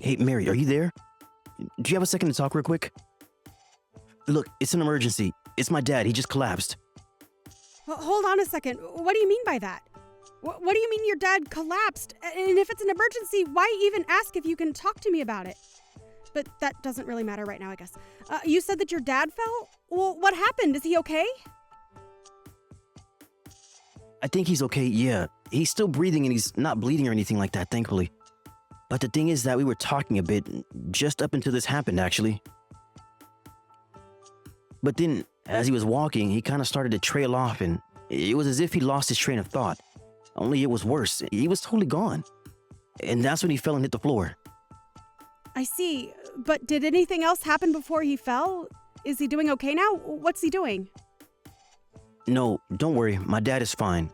Hey, Mary, are you there? Do you have a second to talk real quick? Look, it's an emergency. It's my dad. He just collapsed. Hold on a second. What do you mean by that? What do you mean your dad collapsed? And if it's an emergency, why even ask if you can talk to me about it? But that doesn't really matter right now, I guess. You said that your dad fell? Well, what happened? Is he okay? I think he's okay, yeah. He's still breathing and he's not bleeding or anything like that, thankfully. But the thing is that we were talking a bit just up until this happened, actually. But then, as he was walking, he kind of started to trail off and it was as if he lost his train of thought. Only it was worse. He was totally gone. And that's when he fell and hit the floor. I see. But did anything else happen before he fell? Is he doing okay now? What's he doing? No, don't worry. My dad is fine.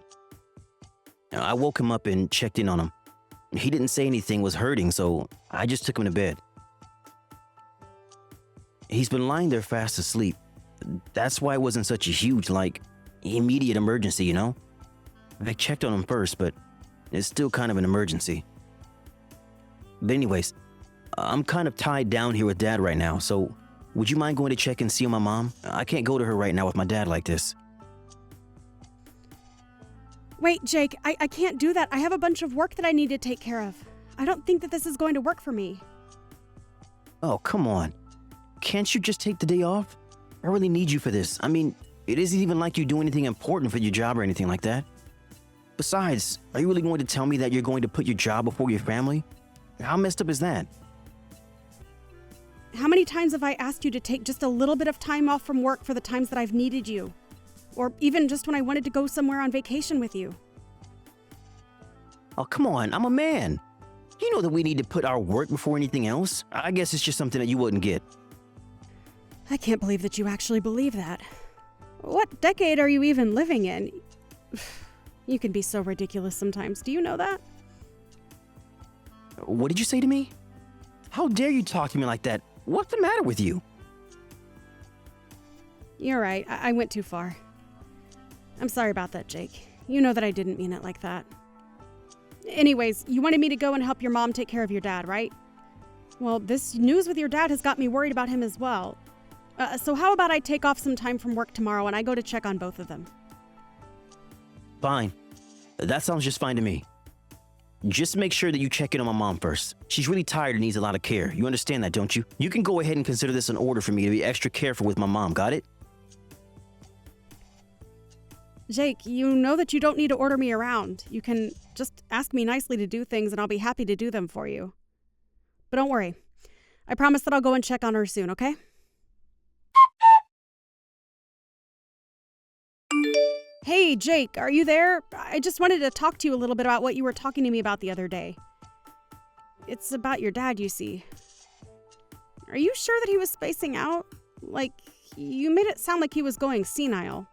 I woke him up and checked in on him. He didn't say anything was hurting, so I just took him to bed. He's been lying there fast asleep. That's why it wasn't such a huge, immediate emergency, you know? I checked on him first, but it's still kind of an emergency. But anyways, I'm kind of tied down here with Dad right now, so would you mind going to check and see on my mom? I can't go to her right now with my dad like this. Wait, Jake, I can't do that. I have a bunch of work that I need to take care of. I don't think that this is going to work for me. Oh, come on. Can't you just take the day off? I really need you for this. I mean, it isn't even like you do anything important for your job or anything like that. Besides, are you really going to tell me that you're going to put your job before your family? How messed up is that? How many times have I asked you to take just a little bit of time off from work for the times that I've needed you? Or even just when I wanted to go somewhere on vacation with you? Oh, come on, I'm a man. You know that we need to put our work before anything else. I guess it's just something that you wouldn't get. I can't believe that you actually believe that. What decade are you even living in? You can be so ridiculous sometimes. Do you know that? What did you say to me? How dare you talk to me like that? What's the matter with you? You're right. I went too far. I'm sorry about that, Jake. You know that I didn't mean it like that. Anyways, you wanted me to go and help your mom take care of your dad, right? Well, this news with your dad has got me worried about him as well. So how about I take off some time from work tomorrow and I go to check on both of them? Fine. That sounds just fine to me. Just make sure that you check in on my mom first. She's really tired and needs a lot of care. You understand that, don't you? You can go ahead and consider this an order for me to be extra careful with my mom, got it? Jake, you know that you don't need to order me around. You can just ask me nicely to do things and I'll be happy to do them for you. But don't worry. I promise that I'll go and check on her soon, okay? Hey, Jake, are you there? I just wanted to talk to you a little bit about what you were talking to me about the other day. It's about your dad, you see. Are you sure that he was spacing out? You made it sound like he was going senile.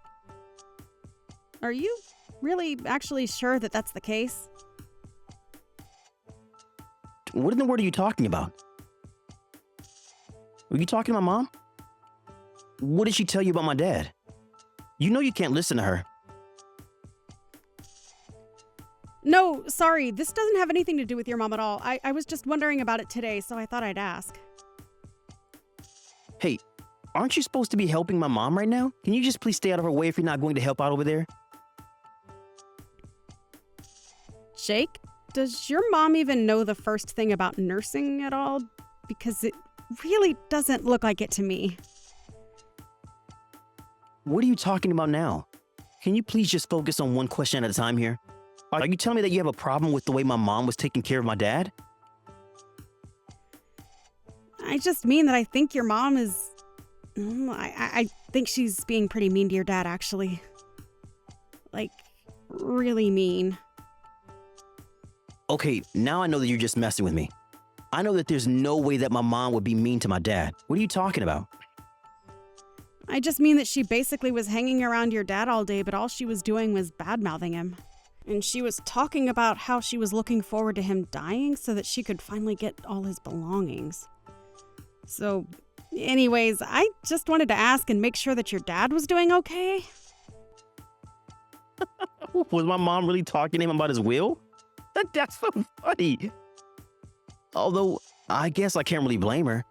Are you really actually sure that that's the case? What in the world are you talking about? Were you talking to my mom? What did she tell you about my dad? You know you can't listen to her. No, sorry. This doesn't have anything to do with your mom at all. I was just wondering about it today, so I thought I'd ask. Hey, aren't you supposed to be helping my mom right now? Can you just please stay out of her way if you're not going to help out over there? Jake, does your mom even know the first thing about nursing at all? Because it really doesn't look like it to me. What are you talking about now? Can you please just focus on one question at a time here? Are you telling me that you have a problem with the way my mom was taking care of my dad? I just mean that I think your mom is... I think she's being pretty mean to your dad, actually. Really mean. Okay, now I know that you're just messing with me. I know that there's no way that my mom would be mean to my dad. What are you talking about? I just mean that she basically was hanging around your dad all day, but all she was doing was bad-mouthing him. And she was talking about how she was looking forward to him dying so that she could finally get all his belongings. So, anyways, I just wanted to ask and make sure that your dad was doing okay. Was my mom really talking to him about his will? That's so funny. Although, I guess I can't really blame her.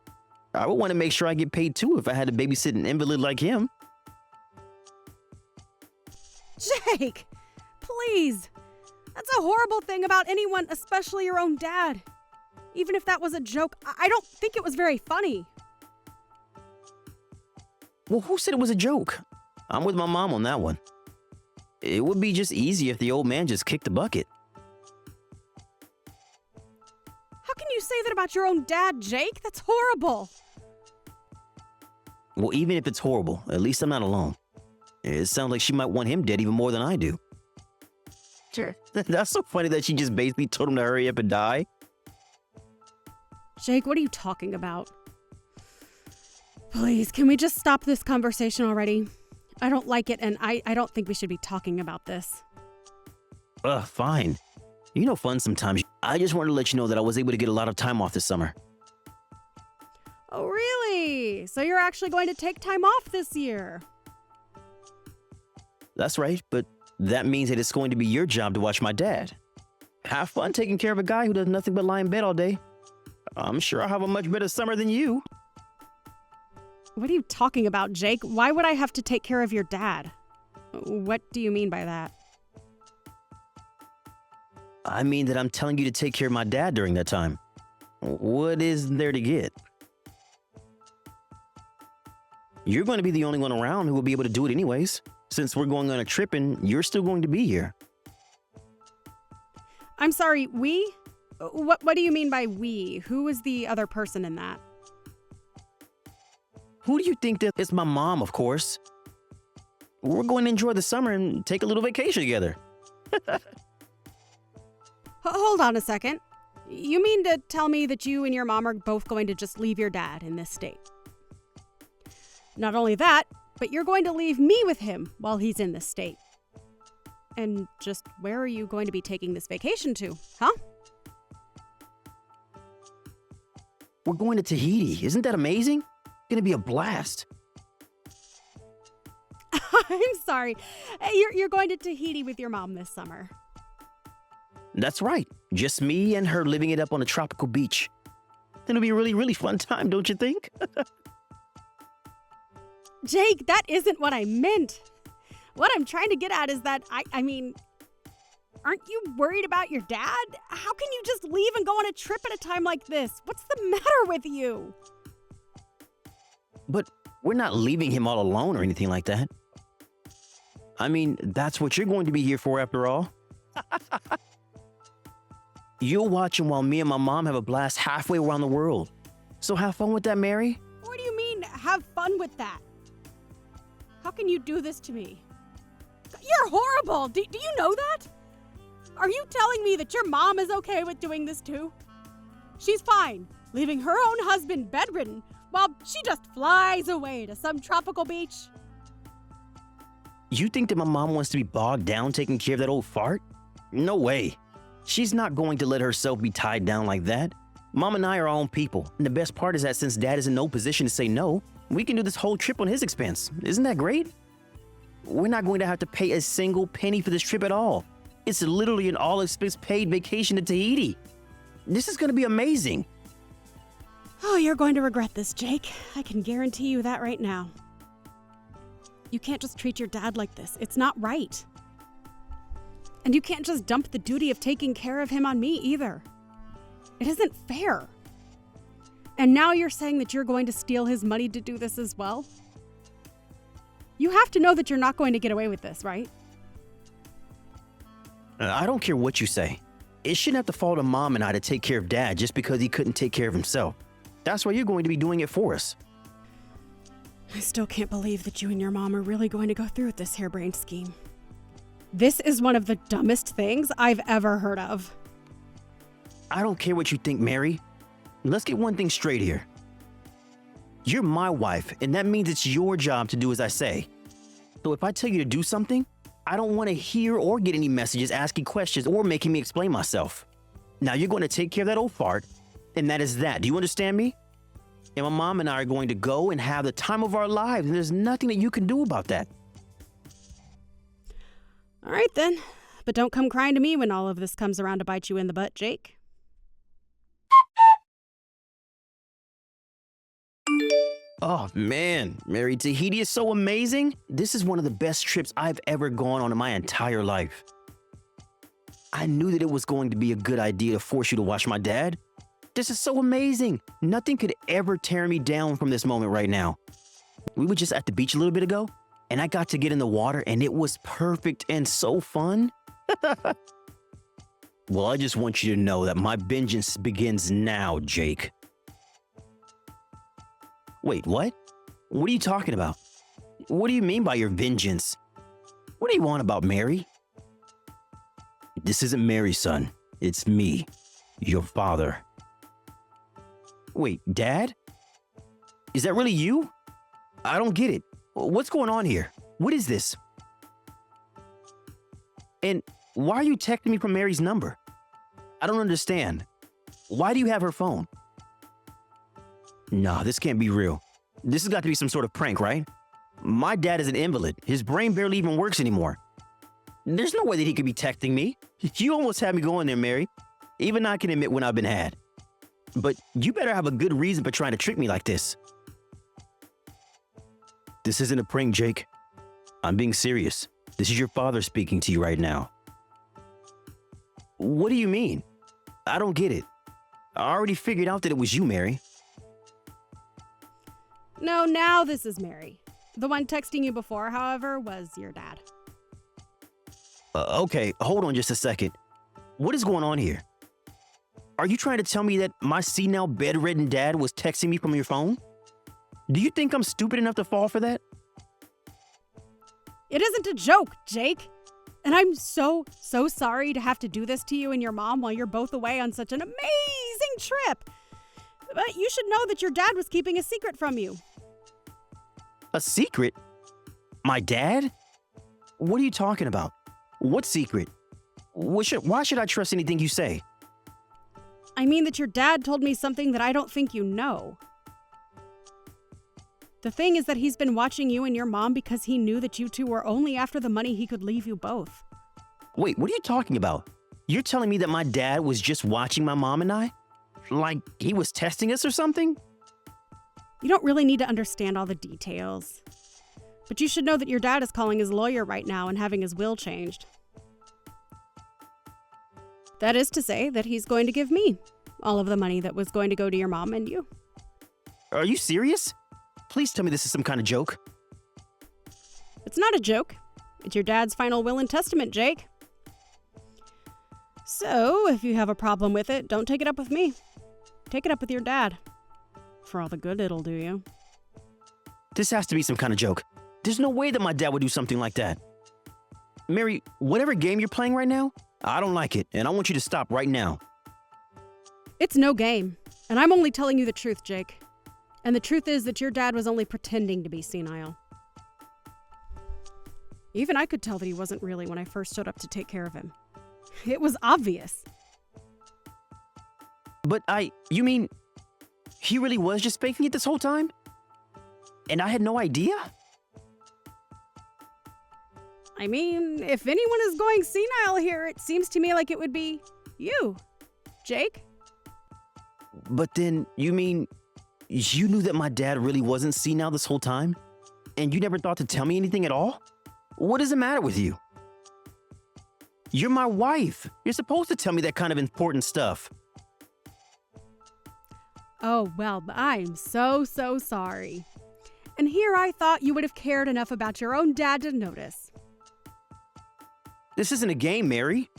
I would want to make sure I get paid too if I had to babysit an invalid like him. Jake, please. That's a horrible thing about anyone, especially your own dad. Even if that was a joke, I don't think it was very funny. Well, who said it was a joke? I'm with my mom on that one. It would be just easy if the old man just kicked the bucket. How can you say that about your own dad, Jake? That's horrible. Well, even if it's horrible, at least I'm not alone. It sounds like she might want him dead even more than I do. Sure. That's so funny that she just basically told him to hurry up and die. Jake, what are you talking about? Please, can we just stop this conversation already? I don't like it, and I don't think we should be talking about this. Fine. You know, fun sometimes. I just wanted to let you know that I was able to get a lot of time off this summer. Oh, really? So you're actually going to take time off this year? That's right, but that means that it's going to be your job to watch my dad. Have fun taking care of a guy who does nothing but lie in bed all day. I'm sure I'll have a much better summer than you. What are you talking about, Jake? Why would I have to take care of your dad? What do you mean by that? I mean that I'm telling you to take care of my dad during that time. What is there to get? You're going to be the only one around who will be able to do it anyways, since we're going on a trip and you're still going to be here. I'm sorry, we? What do you mean by we? Who is the other person in that? Who do you think that is? My mom, of course. We're going to enjoy the summer and take a little vacation together. Hold on a second. You mean to tell me that you and your mom are both going to just leave your dad in this state? Not only that, but you're going to leave me with him while he's in this state. And just where are you going to be taking this vacation to, huh? We're going to Tahiti. Isn't that amazing? It's going to be a blast. I'm sorry. You're going to Tahiti with your mom this summer. That's right. Just me and her living it up on a tropical beach. It'll be a really, really fun time, don't you think? Jake, that isn't what I meant. What I'm trying to get at is that, I mean, aren't you worried about your dad? How can you just leave and go on a trip at a time like this? What's the matter with you? But we're not leaving him all alone or anything like that. I mean, that's what you're going to be here for after all. You'll watch him while me and my mom have a blast halfway around the world. So have fun with that, Mary. What do you mean, have fun with that? How can you do this to me? You're horrible. Do you know that? Are you telling me that your mom is okay with doing this too? She's fine, leaving her own husband bedridden while she just flies away to some tropical beach. You think that my mom wants to be bogged down taking care of that old fart? No way. She's not going to let herself be tied down like that. Mom and I are our own people, and the best part is that since Dad is in no position to say no, we can do this whole trip on his expense. Isn't that great? We're not going to have to pay a single penny for this trip at all. It's literally an all-expense-paid vacation to Tahiti. This is going to be amazing. Oh, you're going to regret this, Jake. I can guarantee you that right now. You can't just treat your dad like this. It's not right. And you can't just dump the duty of taking care of him on me either. It isn't fair. And now you're saying that you're going to steal his money to do this as well? You have to know that you're not going to get away with this, right? I don't care what you say. It shouldn't have to fall to Mom and I to take care of Dad just because he couldn't take care of himself. That's why you're going to be doing it for us. I still can't believe that you and your mom are really going to go through with this harebrained scheme. This is one of the dumbest things I've ever heard of. I don't care what you think, Mary. Let's get one thing straight here. You're my wife, and that means it's your job to do as I say. So if I tell you to do something, I don't want to hear or get any messages asking questions or making me explain myself. Now you're going to take care of that old fart, and that is that. Do you understand me? And my mom and I are going to go and have the time of our lives, and there's nothing that you can do about that. All right then, but don't come crying to me when all of this comes around to bite you in the butt, Jake. Oh man, Mary, Tahiti is so amazing. This is one of the best trips I've ever gone on in my entire life. I knew that it was going to be a good idea to force you to watch my dad. This is so amazing. Nothing could ever tear me down from this moment right now. We were just at the beach a little bit ago, and I got to get in the water, and it was perfect and so fun. Well, I just want you to know that my vengeance begins now, Jake. Wait, what? What are you talking about? What do you mean by your vengeance? What do you want about Mary? This isn't Mary, son. It's me, your father. Wait, Dad? Is that really you? I don't get it. What's going on here? What is this? And why are you texting me from Mary's number? I don't understand. Why do you have her phone? Nah, this can't be real. This has got to be some sort of prank, right? My dad is an invalid. His brain barely even works anymore. There's no way that he could be texting me. You almost had me going there, Mary. Even I can admit when I've been had. But you better have a good reason for trying to trick me like this. This isn't a prank, Jake. I'm being serious. This is your father speaking to you right now. What do you mean? I don't get it. I already figured out that it was you, Mary. No, now this is Mary. The one texting you before, however, was your dad. Okay, hold on just a second. What is going on here? Are you trying to tell me that my senile, bedridden dad was texting me from your phone? Do you think I'm stupid enough to fall for that? It isn't a joke, Jake. And I'm so sorry to have to do this to you and your mom while you're both away on such an amazing trip. But you should know that your dad was keeping a secret from you. A secret? My dad? What are you talking about? What secret? Why should I trust anything you say? I mean that your dad told me something that I don't think you know. The thing is that he's been watching you and your mom because he knew that you two were only after the money he could leave you both. Wait, what are you talking about? You're telling me that my dad was just watching my mom and I? Like he was testing us or something? You don't really need to understand all the details. But you should know that your dad is calling his lawyer right now and having his will changed. That is to say that he's going to give me all of the money that was going to go to your mom and you. Are you serious? Please tell me this is some kind of joke. It's not a joke. It's your dad's final will and testament, Jake. So, if you have a problem with it, don't take it up with me. Take it up with your dad. For all the good it'll do you. This has to be some kind of joke. There's no way that my dad would do something like that. Mary, whatever game you're playing right now, I don't like it, and I want you to stop right now. It's no game, and I'm only telling you the truth, Jake. And the truth is that your dad was only pretending to be senile. Even I could tell that he wasn't really when I first showed up to take care of him. It was obvious. But you mean, he really was just faking it this whole time? And I had no idea? I mean, if anyone is going senile here, it seems to me like it would be you, Jake. But then, you mean, you knew that my dad really wasn't senile this whole time? And you never thought to tell me anything at all? What does the matter with you? You're my wife. You're supposed to tell me that kind of important stuff. Oh, well, I'm so sorry. And here I thought you would have cared enough about your own dad to notice. This isn't a game, Mary.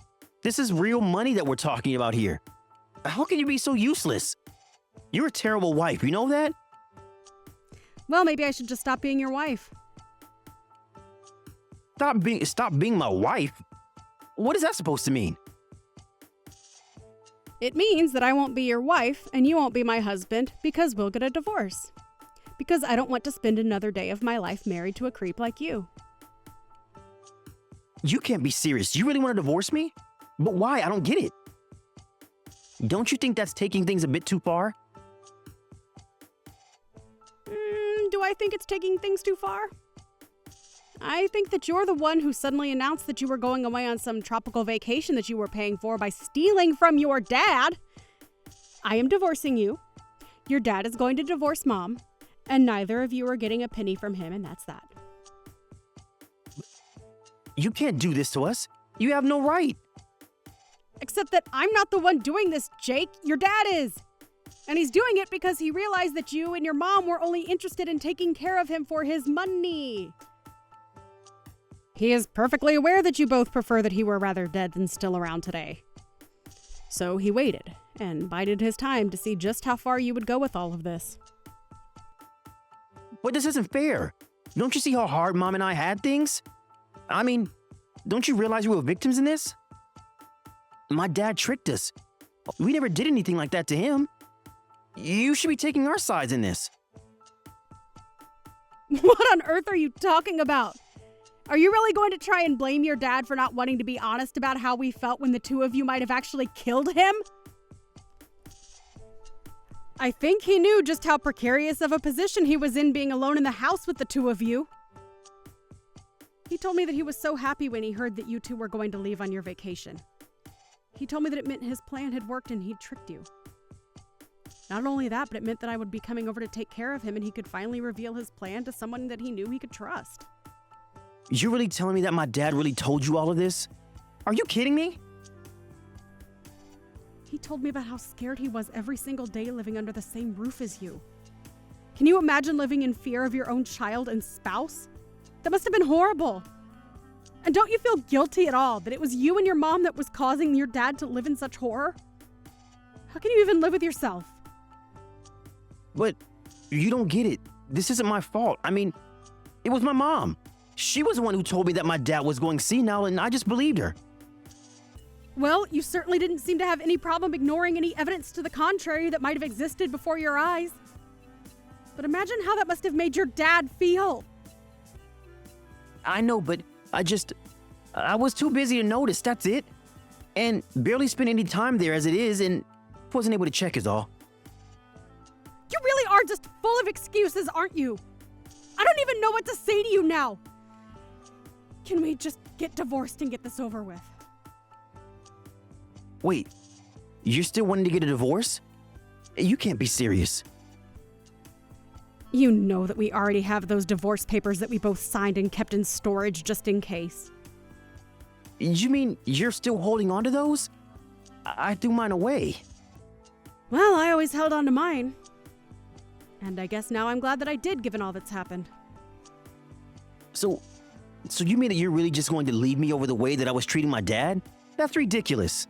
This is real money that we're talking about here. How can you be so useless? You're a terrible wife, you know that? Well, maybe I should just stop being your wife. Stop being my wife? What is that supposed to mean? It means that I won't be your wife and you won't be my husband because we'll get a divorce. Because I don't want to spend another day of my life married to a creep like you. You can't be serious. You really want to divorce me? But why? I don't get it. Don't you think that's taking things a bit too far? Do I think it's taking things too far? I think that you're the one who suddenly announced that you were going away on some tropical vacation that you were paying for by stealing from your dad. I am divorcing you. Your dad is going to divorce Mom. And neither of you are getting a penny from him, and that's that. You can't do this to us. You have no right. Except that I'm not the one doing this, Jake. Your dad is. And he's doing it because he realized that you and your mom were only interested in taking care of him for his money. He is perfectly aware that you both prefer that he were rather dead than still around today. So he waited and bided his time to see just how far you would go with all of this. But this isn't fair. Don't you see how hard Mom and I had things? I mean, don't you realize we were victims in this? My dad tricked us. We never did anything like that to him. You should be taking our sides in this. What on earth are you talking about? Are you really going to try and blame your dad for not wanting to be honest about how we felt when the two of you might have actually killed him? I think he knew just how precarious of a position he was in being alone in the house with the two of you. He told me that he was so happy when he heard that you two were going to leave on your vacation. He told me that it meant his plan had worked and he'd tricked you. Not only that, but it meant that I would be coming over to take care of him and he could finally reveal his plan to someone that he knew he could trust. You're really telling me that my dad really told you all of this? Are you kidding me? He told me about how scared he was every single day living under the same roof as you. Can you imagine living in fear of your own child and spouse? That must have been horrible. And don't you feel guilty at all that it was you and your mom that was causing your dad to live in such horror? How can you even live with yourself? But you don't get it. This isn't my fault. I mean, it was my mom. She was the one who told me that my dad was going senile, and I just believed her. Well, you certainly didn't seem to have any problem ignoring any evidence to the contrary that might have existed before your eyes. But imagine how that must have made your dad feel. I know, but I was too busy to notice, that's it. And barely spent any time there as it is, and wasn't able to check is all. You really are just full of excuses, aren't you? I don't even know what to say to you now. Can we just get divorced and get this over with? Wait, you're still wanting to get a divorce? You can't be serious. You know that we already have those divorce papers that we both signed and kept in storage just in case. You mean you're still holding on to those? I threw mine away. Well, I always held on to mine. And I guess now I'm glad that I did, given all that's happened. So you mean that you're really just going to leave me over the way that I was treating my dad? That's ridiculous.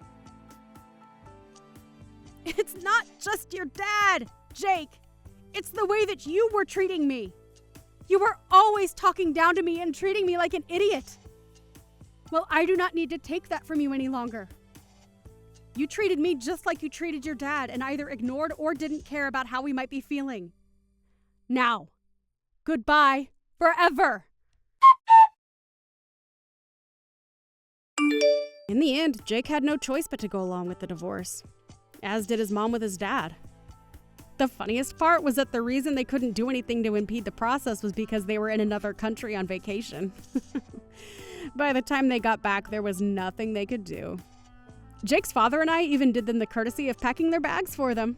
It's not just your dad, Jake. It's the way that you were treating me. You were always talking down to me and treating me like an idiot. Well, I do not need to take that from you any longer. You treated me just like you treated your dad and either ignored or didn't care about how we might be feeling. Now, goodbye forever. In the end, Jake had no choice but to go along with the divorce, as did his mom with his dad. The funniest part was that the reason they couldn't do anything to impede the process was because they were in another country on vacation. By the time they got back, there was nothing they could do. Jake's father and I even did them the courtesy of packing their bags for them.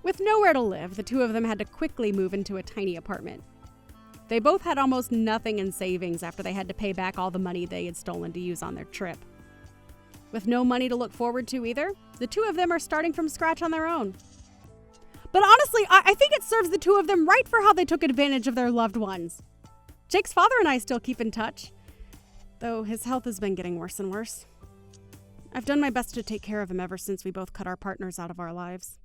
With nowhere to live, the two of them had to quickly move into a tiny apartment. They both had almost nothing in savings after they had to pay back all the money they had stolen to use on their trip. With no money to look forward to either, the two of them are starting from scratch on their own. But honestly, I think it serves the two of them right for how they took advantage of their loved ones. Jake's father and I still keep in touch, though his health has been getting worse and worse. I've done my best to take care of him ever since we both cut our partners out of our lives.